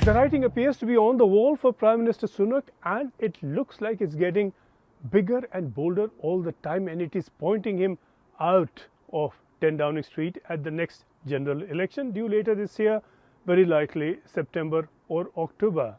The writing appears to be on the wall for Prime Minister Sunak, and it looks like it's getting bigger and bolder all the time, and it is pointing him out of 10 Downing Street at the next general election due later this year, very likely September or October.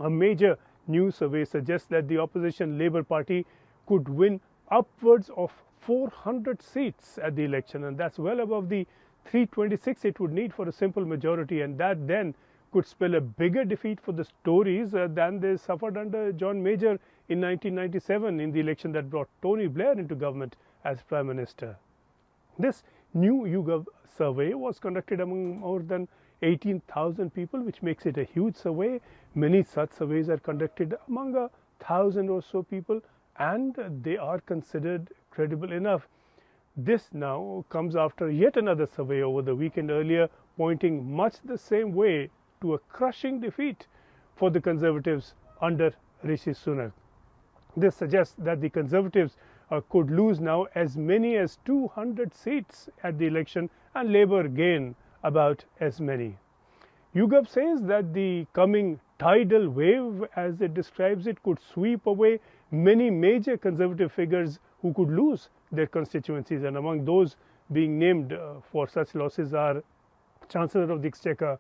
A major new survey suggests that the opposition Labour Party could win upwards of 400 seats at the election, and that's well above the 326 it would need for a simple majority, and that then could spell a bigger defeat for the Tories than they suffered under John Major in 1997 in the election that brought Tony Blair into government as Prime Minister. This new YouGov survey was conducted among more than 18,000 people, which makes it a huge survey. Many such surveys are conducted among 1,000 or so people, and they are considered credible enough. This now comes after yet another survey over the weekend earlier, pointing much the same way to a crushing defeat for the Conservatives under Rishi Sunak. This suggests that the Conservatives could lose now as many as 200 seats at the election and Labour gain about as many. YouGov says that the coming tidal wave, as it describes it, could sweep away many major Conservative figures who could lose their constituencies, and among those being named for such losses are Chancellor of the Exchequer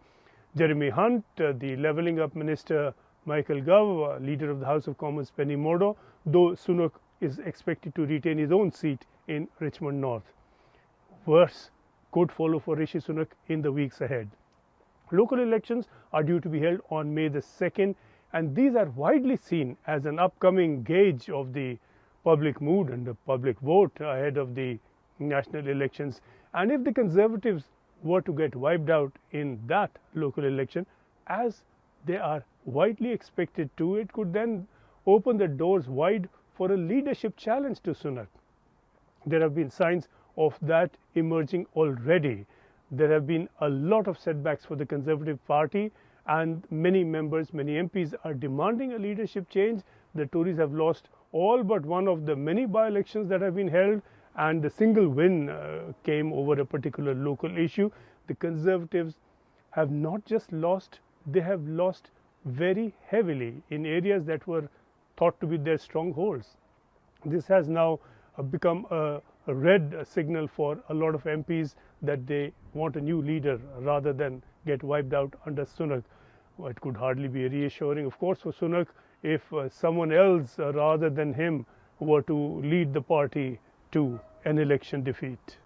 Jeremy Hunt, the Levelling Up Minister Michael Gove, Leader of the House of Commons Penny Murdo, though Sunak is expected to retain his own seat in Richmond North. Worse could follow for Rishi Sunak in the weeks ahead. Local elections are due to be held on May the 2nd, and these are widely seen as an upcoming gauge of the public mood and the public vote ahead of the national elections. And if the Conservatives were to get wiped out in that local election, as they are widely expected to, it could then open the doors wide for a leadership challenge to Sunak. There have been signs of that emerging already. There have been a lot of setbacks for the Conservative Party, and many members, many MPs are demanding a leadership change. The Tories have lost all but one of the many by-elections that have been held, and the single win came over a particular local issue. The Conservatives have not just lost, they have lost very heavily in areas that were thought to be their strongholds. This has now become a red signal for a lot of MPs that they want a new leader rather than get wiped out under Sunak. Well, it could hardly be reassuring, of course, for Sunak if someone else rather than him were to lead the party to an election defeat.